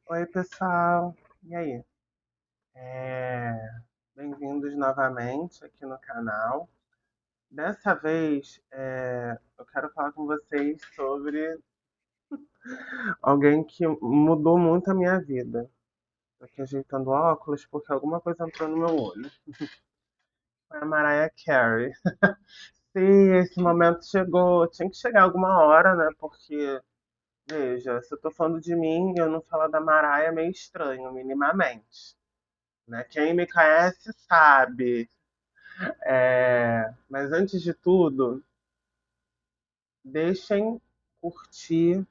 Oi, pessoal. E aí? É, Bem-vindos novamente aqui no canal. Dessa vez, eu quero falar com vocês sobre alguém que mudou muito a minha vida. Tô aqui ajeitando óculos porque alguma coisa entrou no meu olho. Foi a Mariah Carey. Sim, esse momento chegou. Tinha que chegar alguma hora, né? Porque, veja, se eu tô falando de mim, eu não falar da Mariah é meio estranho, minimamente. Né? Quem me conhece sabe. Mas antes de tudo, deixem curtir,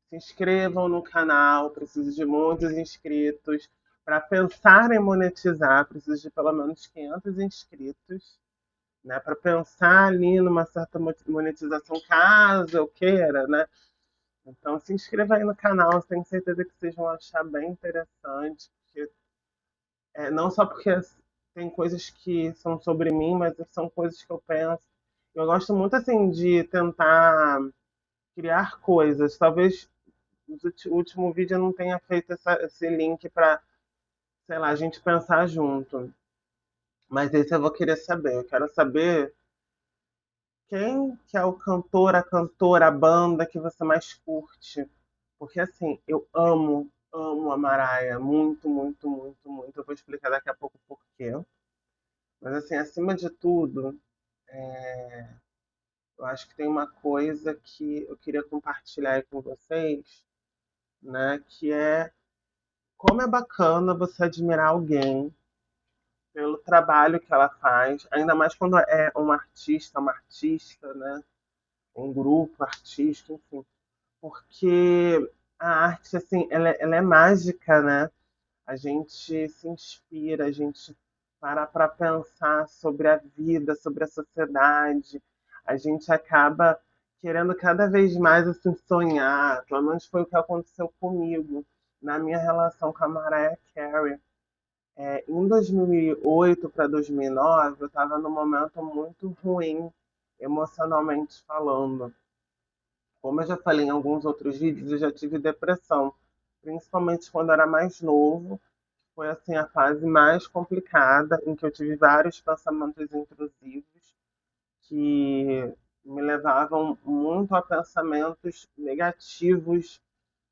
se inscrevam no canal, preciso de muitos inscritos. Para pensar em monetizar, preciso de pelo menos 500 inscritos, né? Para pensar ali numa certa monetização, caso eu queira, né? Então se inscreva aí no canal, tenho certeza que vocês vão achar bem interessante, porque, não só porque tem coisas que são sobre mim, mas são coisas que eu penso. Eu gosto muito assim de tentar criar coisas. Talvez o último vídeo eu não tenha feito esse link para, sei lá, a gente pensar junto. Mas esse eu vou querer saber. Eu quero saber quem que é o cantor, a cantora, a banda que você mais curte. Porque assim, eu amo a Mariah. Muito, muito, muito, muito. Eu vou explicar daqui a pouco por quê. Mas assim, acima de tudo, eu acho que tem uma coisa que eu queria compartilhar aí com vocês, né? Que é como é bacana você admirar alguém pelo trabalho que ela faz, ainda mais quando é um artista, uma artista, né? Um grupo artístico, enfim. Porque a arte, assim, ela é mágica, né? A gente se inspira, a gente para pensar sobre a vida, sobre a sociedade. A gente acaba querendo cada vez mais assim, sonhar. Pelo menos foi o que aconteceu comigo na minha relação com a Mariah Carey. Em 2008 para 2009, eu estava num momento muito ruim, emocionalmente falando. Como eu já falei em alguns outros vídeos, eu já tive depressão, principalmente quando eu era mais novo. Foi assim a fase mais complicada, em que eu tive vários pensamentos intrusivos que me levavam muito a pensamentos negativos,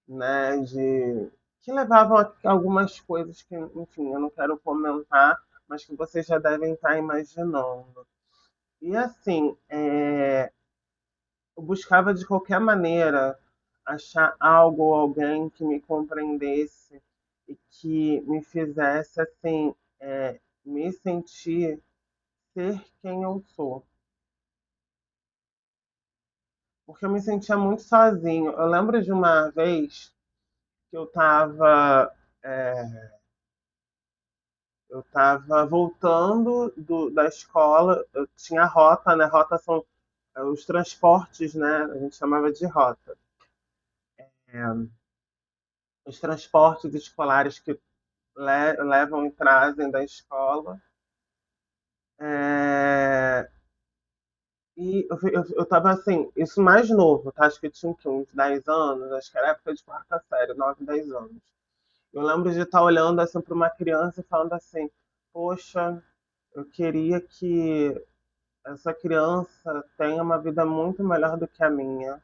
né, de que levavam a algumas coisas que, enfim, eu não quero comentar, mas que vocês já devem estar imaginando. E assim, eu buscava de qualquer maneira achar algo ou alguém que me compreendesse e que me fizesse assim, me sentir ser quem eu sou. Porque eu me sentia muito sozinho. Eu lembro de uma vez que eu estava voltando da escola, eu tinha rota, né? Rota são os transportes, né? A gente chamava de rota. Os transportes escolares que levam e trazem da escola. É, E eu tava assim, isso mais novo, tá? Acho que eu tinha uns 10 anos, acho que era época de quarta série, 9, 10 anos. Eu lembro de estar olhando assim para uma criança e falando assim: poxa, eu queria que essa criança tenha uma vida muito melhor do que a minha.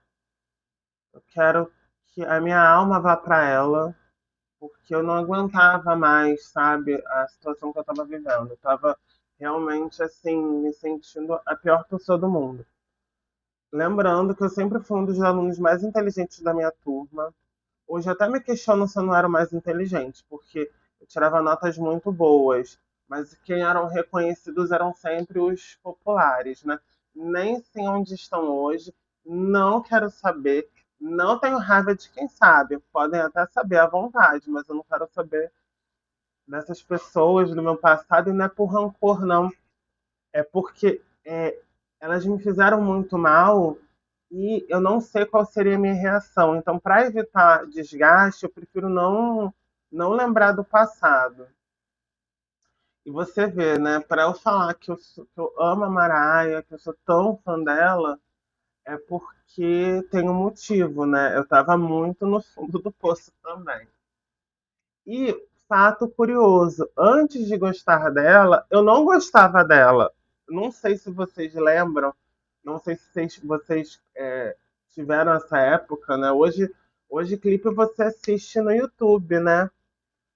Eu quero que a minha alma vá para ela, porque eu não aguentava mais, sabe, a situação que eu estava vivendo. Eu estava realmente assim, me sentindo a pior pessoa do mundo. Lembrando que eu sempre fui um dos alunos mais inteligentes da minha turma. Hoje até me questiono se eu não era o mais inteligente, porque eu tirava notas muito boas, mas quem eram reconhecidos eram sempre os populares, né? Nem sei onde estão hoje, não quero saber, não tenho raiva de quem sabe, podem até saber à vontade, mas eu não quero saber dessas pessoas do meu passado e não é por rancor, não. É porque elas me fizeram muito mal e eu não sei qual seria a minha reação. Então, para evitar desgaste, eu prefiro não lembrar do passado. E você vê, né? Para eu falar que eu amo a Mariah, que eu sou tão fã dela, é porque tem um motivo, né? Eu estava muito no fundo do poço também. E fato curioso, antes de gostar dela, eu não gostava dela. Não sei se vocês lembram, não sei se vocês tiveram essa época, né? Hoje clipe você assiste no YouTube, né?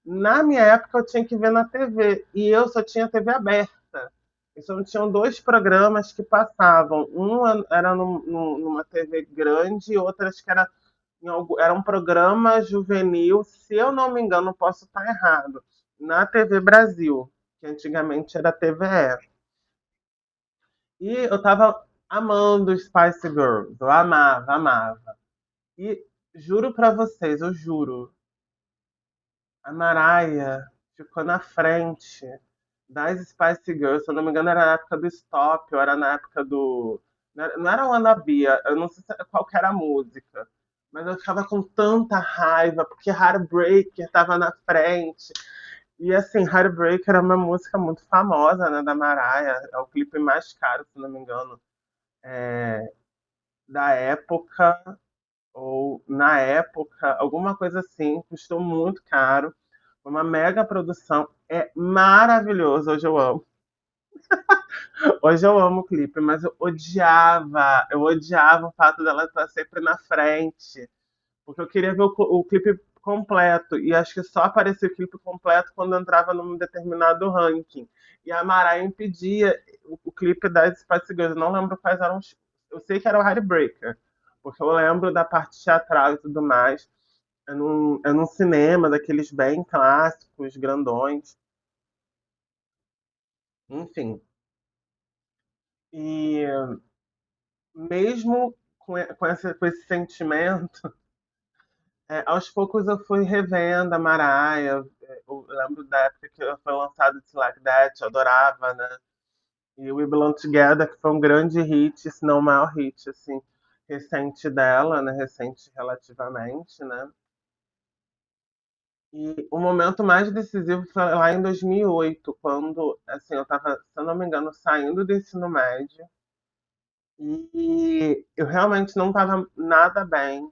Na minha época eu tinha que ver na TV e eu só tinha TV aberta. Então tinham dois programas que passavam. Um era numa TV grande e outra acho que era era um programa juvenil, se eu não me engano, posso estar errado, na TV Brasil, que antigamente era TVE. E eu tava amando Spice Girls, eu amava, amava. E juro pra vocês, eu juro, a Mariah ficou na frente das Spice Girls, se eu não me engano, era na época do Stop, ou era na época do. Não era o Wannabe, eu não sei qual que era a música. Mas eu ficava com tanta raiva, porque Heartbreaker tava na frente. E assim, Heartbreaker era uma música muito famosa, né, da Mariah. É o clipe mais caro, se não me engano, da época, ou na época, alguma coisa assim. Custou muito caro. Foi uma mega produção. É maravilhoso, hoje eu amo. Hoje eu amo o clipe, mas eu odiava o fato dela estar sempre na frente, porque eu queria ver o clipe completo, e acho que só aparecia o clipe completo quando entrava num determinado ranking. E a Mariah impedia o clipe das Spice Girls, eu não lembro quais eram os. Eu sei que era o Heartbreaker, porque eu lembro da parte teatral e tudo mais. É num cinema, daqueles bem clássicos, grandões, enfim. E mesmo com esse sentimento, aos poucos eu fui revendo a Mariah. Eu lembro da época que foi lançado It's Like That, eu adorava, né? E We Belong Together, que foi um grande hit, se não o maior hit, assim, recente dela, né? Recente relativamente, né? E o momento mais decisivo foi lá em 2008, quando, assim, eu estava, se eu não me engano, saindo do ensino médio, e eu realmente não estava nada bem.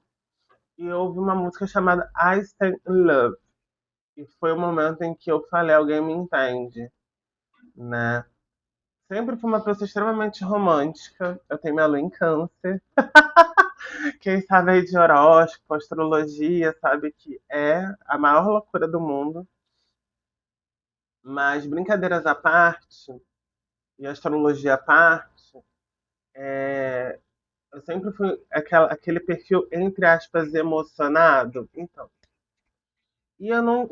E houve uma música chamada I Stand in Love. E foi o momento em que eu falei, alguém me entende, né? Sempre fui uma pessoa extremamente romântica. Eu tenho minha lua em câncer. Quem sabe aí de horóscopo, astrologia, sabe que é a maior loucura do mundo. Mas brincadeiras à parte, e astrologia à parte, eu sempre fui aquele perfil, entre aspas, emocionado. Então, e eu não.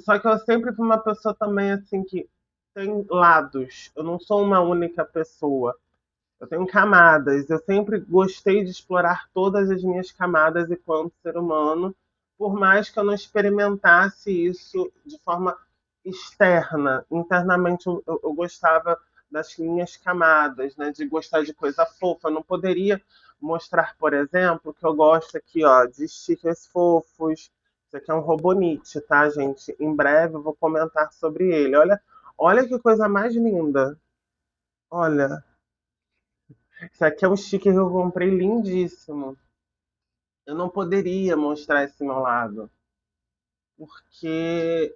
Só que eu sempre fui uma pessoa também assim que tem lados. Eu não sou uma única pessoa. Eu tenho camadas. Eu sempre gostei de explorar todas as minhas camadas enquanto ser humano, por mais que eu não experimentasse isso de forma externa. Internamente eu gostava das minhas camadas, né? De gostar de coisa fofa. Eu não poderia mostrar, por exemplo, que eu gosto aqui, ó, de stickers fofos. Isso aqui é um Robonite, tá, gente? Em breve eu vou comentar sobre ele. Olha, olha que coisa mais linda. Olha, isso aqui é um sticker que eu comprei lindíssimo. Eu não poderia mostrar esse meu lado, porque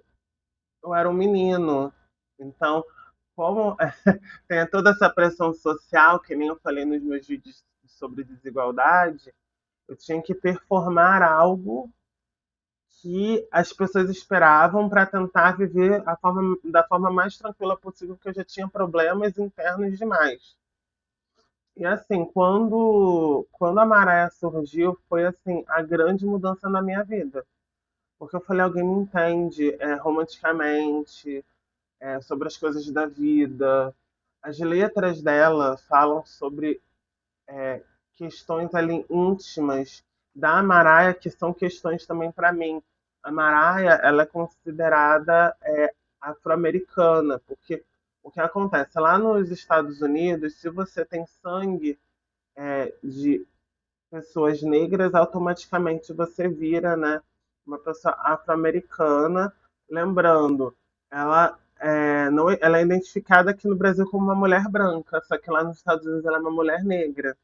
eu era um menino. Então, como tem toda essa pressão social, que nem eu falei nos meus vídeos sobre desigualdade, eu tinha que performar algo que as pessoas esperavam para tentar viver da forma mais tranquila possível, porque eu já tinha problemas internos demais. E assim, quando a Mariah surgiu, foi assim, a grande mudança na minha vida. Porque eu falei, alguém me entende romanticamente, sobre as coisas da vida. As letras dela falam sobre questões ali íntimas da Mariah, que são questões também para mim. A Mariah, ela é considerada afro-americana, porque o que acontece lá nos Estados Unidos, se você tem sangue de pessoas negras, automaticamente você vira, né, uma pessoa afro-americana. Lembrando, ela não, ela é identificada aqui no Brasil como uma mulher branca, só que lá nos Estados Unidos ela é uma mulher negra,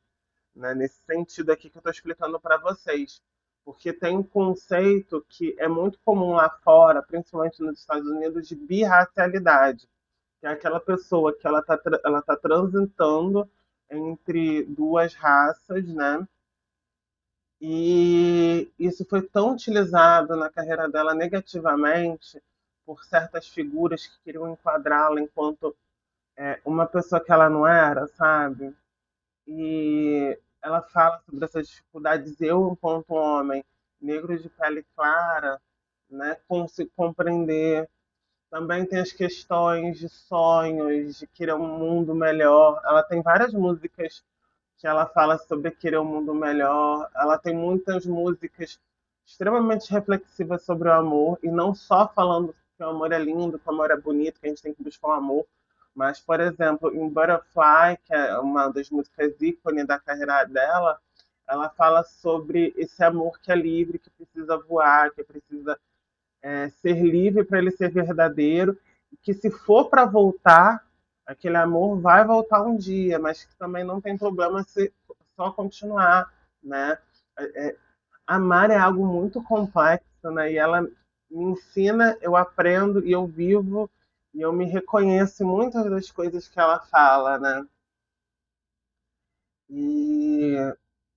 né, nesse sentido aqui que eu estou explicando para vocês. Porque tem um conceito que é muito comum lá fora, principalmente nos Estados Unidos, de birracialidade, que é aquela pessoa que ela tá transitando entre duas raças, né? E isso foi tão utilizado na carreira dela negativamente por certas figuras que queriam enquadrá-la enquanto uma pessoa que ela não era, sabe? E ela fala sobre essas dificuldades. Eu, enquanto homem negro de pele clara, né, consigo compreender. Também tem as questões de sonhos, de querer um mundo melhor. Ela tem várias músicas que ela fala sobre querer um mundo melhor. Ela tem muitas músicas extremamente reflexivas sobre o amor, e não só falando que o amor é lindo, que o amor é bonito, que a gente tem que buscar o amor, mas, por exemplo, em Butterfly, que é uma das músicas ícone da carreira dela, ela fala sobre esse amor que é livre, que precisa voar, que precisa ser livre para ele ser verdadeiro, e que se for para voltar, aquele amor vai voltar um dia, mas que também não tem problema se só continuar, né? É, amar é algo muito complexo, né? E ela me ensina, eu aprendo e eu vivo e eu me reconheço em muitas das coisas que ela fala, né? E,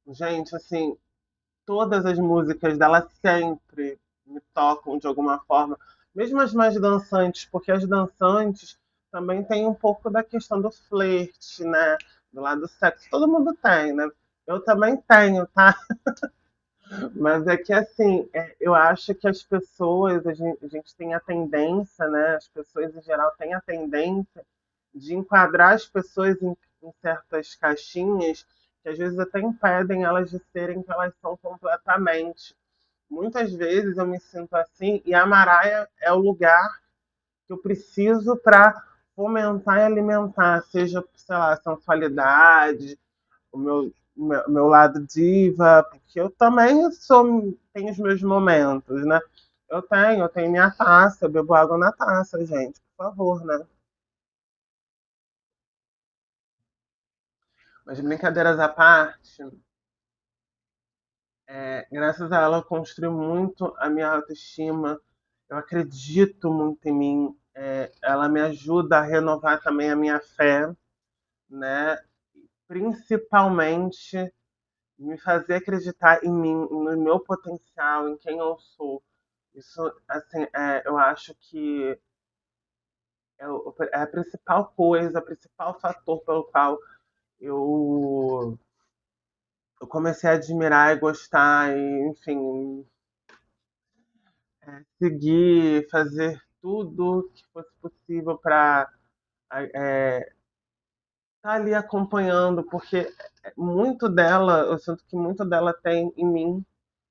gente, assim, todas as músicas dela sempre me tocam de alguma forma, mesmo as mais dançantes, porque as dançantes também tem um pouco da questão do flerte, né? Do lado do sexo, todo mundo tem, né? Eu também tenho, tá? Mas é que assim, eu acho que as pessoas, a gente tem a tendência, né? As pessoas em geral têm a tendência de enquadrar as pessoas em certas caixinhas que às vezes até impedem elas de serem o que elas são completamente. Muitas vezes eu me sinto assim, e a Maraia é o lugar que eu preciso para fomentar e alimentar, seja, sei lá, a sensualidade, o meu lado diva, porque eu também tenho os meus momentos, né? Eu tenho minha taça, eu bebo água na taça, gente, por favor, né? Mas brincadeiras à parte, graças a ela eu construí muito a minha autoestima, eu acredito muito em mim, ela me ajuda a renovar também a minha fé, né? Principalmente me fazer acreditar em mim, no meu potencial, em quem eu sou. Isso, assim, eu acho que é a principal coisa, o principal fator pelo qual eu, eu comecei a admirar e gostar, e, enfim, seguir, fazer tudo que fosse possível para estar ali acompanhando, porque muito dela, eu sinto que muito dela tem em mim,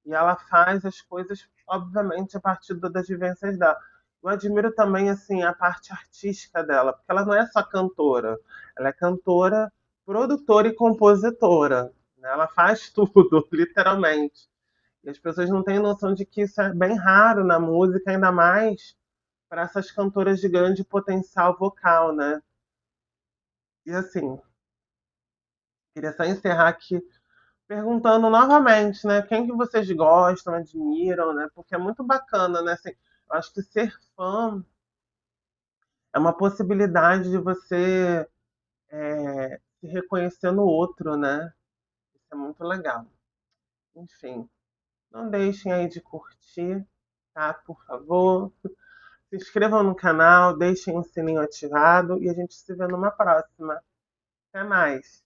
e ela faz as coisas, obviamente, a partir das vivências dela. Eu admiro também assim a parte artística dela, porque ela não é só cantora, ela é cantora, produtora e compositora, né? Ela faz tudo, literalmente. E as pessoas não têm noção de que isso é bem raro na música, ainda mais para essas cantoras de grande potencial vocal, né? E assim, queria só encerrar aqui perguntando novamente, né? Quem que vocês gostam, admiram, né? Porque é muito bacana, né? Assim, eu acho que ser fã é uma possibilidade de você se reconhecer no outro, né? Isso é muito legal. Enfim, não deixem aí de curtir, tá? Por favor. Se inscrevam no canal, deixem o sininho ativado e a gente se vê numa próxima. Até mais!